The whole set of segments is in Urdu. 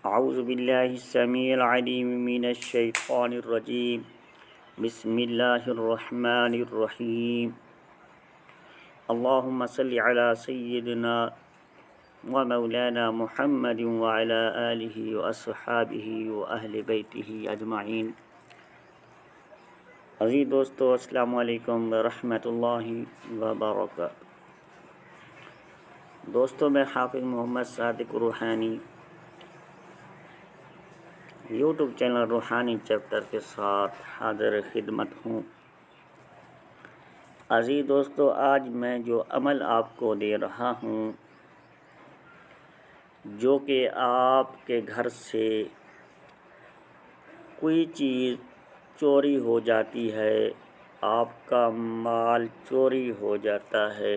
اعوذ باللہ السمیع العلیم من الشیطان الرجیم بسم اللہ الرحمن الرحیم اللہم صل علی سیدنا و مولانا محمد وعلی آلہ واصحابہ واہل بیتہ اجمعین۔ عزیز دوستو، السلام علیکم ورحمۃ اللہ وبرکاتہ۔ دوستو، میں حافظ محمد صادق روحانی یوٹیوب چینل روحانی چیپٹر کے ساتھ حاضر خدمت ہوں۔ عزیز دوستو، آج میں جو عمل آپ کو دے رہا ہوں، جو کہ آپ کے گھر سے کوئی چیز چوری ہو جاتی ہے، آپ کا مال چوری ہو جاتا ہے،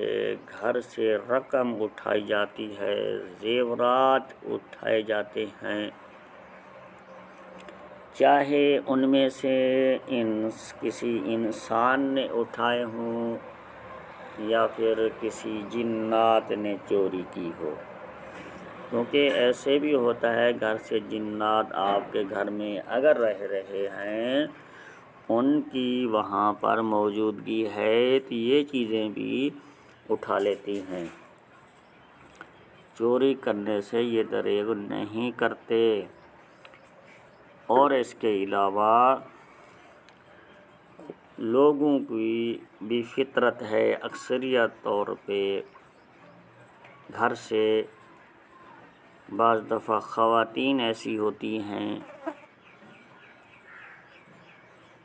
گھر سے رقم اٹھائی جاتی ہے، زیورات اٹھائے جاتے ہیں، چاہے ان میں سے کسی انسان نے اٹھائے ہوں یا پھر کسی جنات نے چوری کی ہو، کیونکہ ایسے بھی ہوتا ہے گھر سے جنات آپ کے گھر میں اگر رہ رہے ہیں، ان کی وہاں پر موجودگی ہے تو یہ چیزیں بھی اٹھا لیتی ہیں۔ چوری کرنے سے یہ دریغ نہیں کرتے۔ اور اس کے علاوہ لوگوں کی بھی فطرت ہے، اکثریت طور پہ گھر سے بعض دفعہ خواتین ایسی ہوتی ہیں،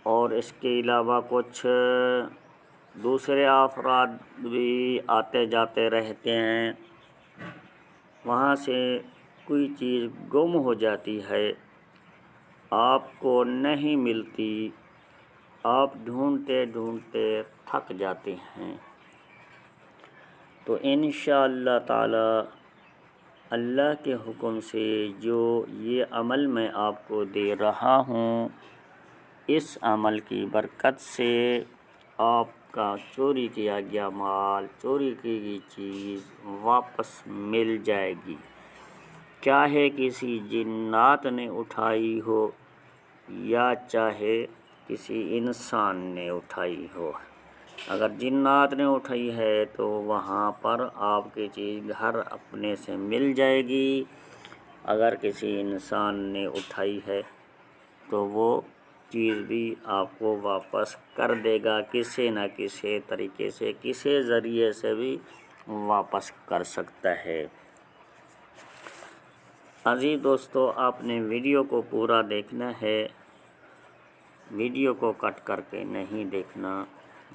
اور اس کے علاوہ کچھ دوسرے افراد بھی آتے جاتے رہتے ہیں، وہاں سے کوئی چیز گم ہو جاتی ہے، آپ کو نہیں ملتی، آپ ڈھونڈتے ڈھونڈتے تھک جاتے ہیں، تو انشاءاللہ تعالی اللہ کے حکم سے جو یہ عمل میں آپ کو دے رہا ہوں، اس عمل کی برکت سے آپ کا چوری کیا گیا مال، چوری کی گئی چیز واپس مل جائے گی، چاہے کسی جنات نے اٹھائی ہو یا چاہے کسی انسان نے اٹھائی ہو۔ اگر جنات نے اٹھائی ہے تو وہاں پر آپ کی چیز گھر اپنے سے مل جائے گی، اگر کسی انسان نے اٹھائی ہے تو وہ چیز بھی آپ کو واپس کر دے گا، کسی نہ کسی طریقے سے، کسی ذریعے سے بھی واپس کر سکتا ہے۔ عزیز دوستو، آپ نے ویڈیو کو پورا دیکھنا ہے، ویڈیو کو کٹ کر کے نہیں دیکھنا،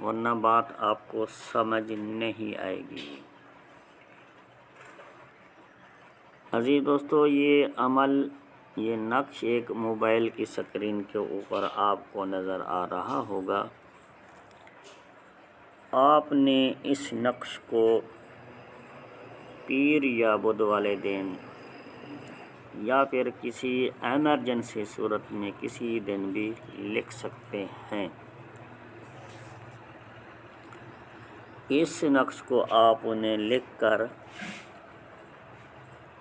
ورنہ بات آپ کو سمجھ نہیں آئے گی۔ عزیز دوستو، یہ عمل، یہ نقش ایک موبائل کی سکرین کے اوپر آپ کو نظر آ رہا ہوگا۔ آپ نے اس نقش کو پیر یا بدھ والے دن یا پھر کسی ایمرجنسی صورت میں کسی دن بھی لکھ سکتے ہیں۔ اس نقش کو آپ نے لکھ کر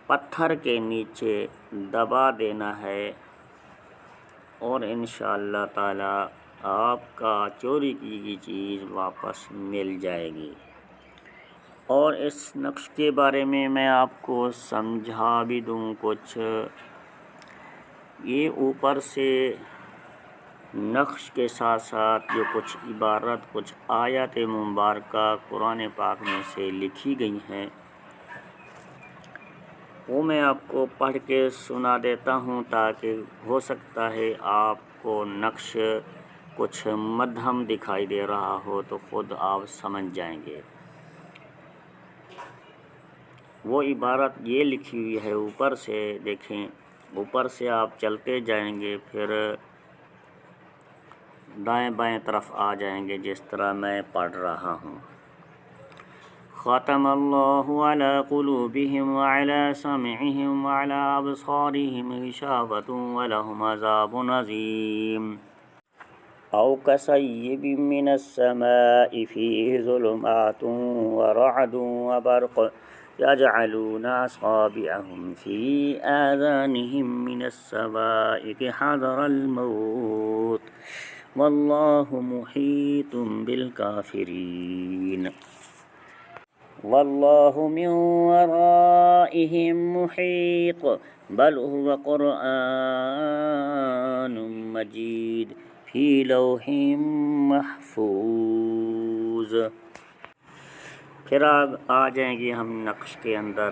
پتھر کے نیچے دبا دینا ہے، اور انشاءاللہ تعالی آپ کا چوری کی گئی چیز واپس مل جائے گی۔ اور اس نقش کے بارے میں آپ کو سمجھا بھی دوں کچھ۔ یہ اوپر سے نقش کے ساتھ ساتھ جو کچھ عبارت، کچھ آیات مبارکہ قرآن پاک میں سے لکھی گئی ہیں، وہ میں آپ کو پڑھ کے سنا دیتا ہوں، تاکہ ہو سکتا ہے آپ کو نقش کچھ مدھم دکھائی دے رہا ہو تو خود آپ سمجھ جائیں گے۔ وہ عبارت یہ لکھی ہوئی ہے، اوپر سے دیکھیں، اوپر سے آپ چلتے جائیں گے، پھر دائیں بائیں طرف آ جائیں گے، جس طرح میں پڑھ رہا ہوں۔ ختم اللہ علی قلوبہم وعلی سمعہم وعلی ابصارہم غشاوۃ ولہم عذاب عظیم۔ او کصیب من السماء فیہ ظلمات ورعد وبرق يجعلون أصابعهم في آذانهم من الصواعق حذر الموت والله محيط بالكافرين والله من ورائهم محيط بل هو قرآن مجيد في لوح محفوظ۔ پھر آ جائیں گے ہم نقش کے اندر۔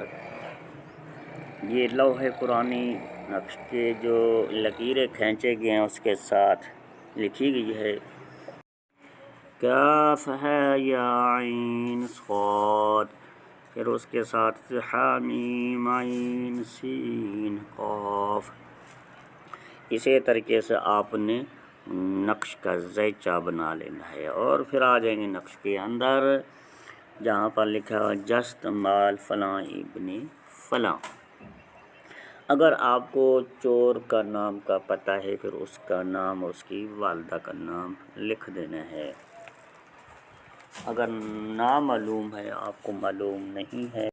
یہ لوح قرآنی نقش کے جو لکیریں کھینچے گئے ہیں اس کے ساتھ لکھی گئی ہے کاف ہے یا عین صاد، پھر اس کے ساتھ حامیم عین سین قاف۔ اسی طریقے سے آپ نے نقش کا زیچہ بنا لینا ہے، اور پھر آ جائیں گے نقش کے اندر جہاں پر لکھا ہوا جست مال فلاں ابن فلاں۔ اگر آپ کو چور کا نام کا پتہ ہے پھر اس کا نام اور اس کی والدہ کا نام لکھ دینا ہے۔ اگر نامعلوم ہے، آپ کو معلوم نہیں ہے،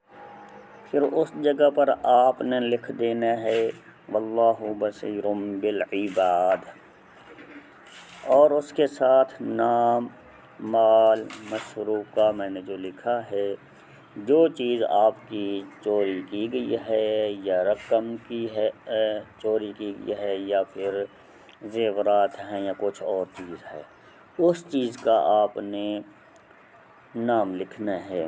پھر اس جگہ پر آپ نے لکھ دینا ہے واللہ بصیر بالعباد، اور اس کے ساتھ نام مال مسروقہ میں نے جو لکھا ہے، جو چیز آپ کی چوری کی گئی ہے یا رقم کی ہے چوری کی گئی ہے یا پھر زیورات ہیں یا کچھ اور چیز ہے، اس چیز کا آپ نے نام لکھنا ہے۔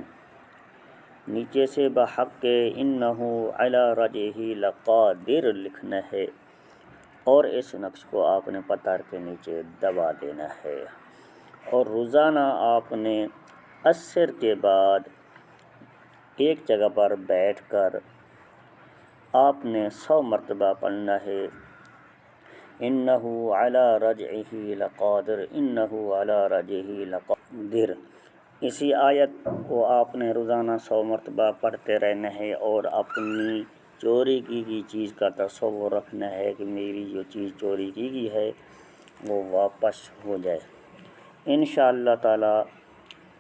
نیچے سے بحق انہ علی رجعہ لقادر لکھنا ہے، اور اس نقش کو آپ نے پتھر کے نیچے دبا دینا ہے، اور روزانہ آپ نے عصر کے بعد ایک جگہ پر بیٹھ کر آپ نے 100 مرتبہ پڑھنا ہے انہ علی رجعہ لقادر، انہ علی رجعہ لقادر۔ اسی آیت کو آپ نے روزانہ 100 مرتبہ پڑھتے رہنا ہے، اور اپنی چوری کی گئی چیز کا تصور رکھنا ہے کہ میری جو چیز چوری کی گئی ہے وہ واپس ہو جائے۔ انشاءاللہ تعالی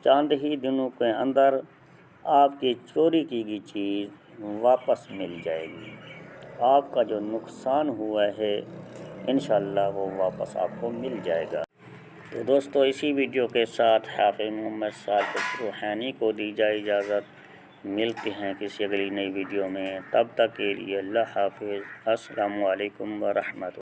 چند ہی دنوں کے اندر آپ کی چوری کی گئی چیز واپس مل جائے گی، آپ کا جو نقصان ہوا ہے انشاءاللہ وہ واپس آپ کو مل جائے گا۔ تو دوستو اسی ویڈیو کے ساتھ حافظ محمد ثاقب روحانی کو دی جائے اجازت، ملتے ہیں کسی اگلی نئی ویڈیو میں، تب تک کے لیے اللہ حافظ، السلام علیکم ورحمۃ اللہ۔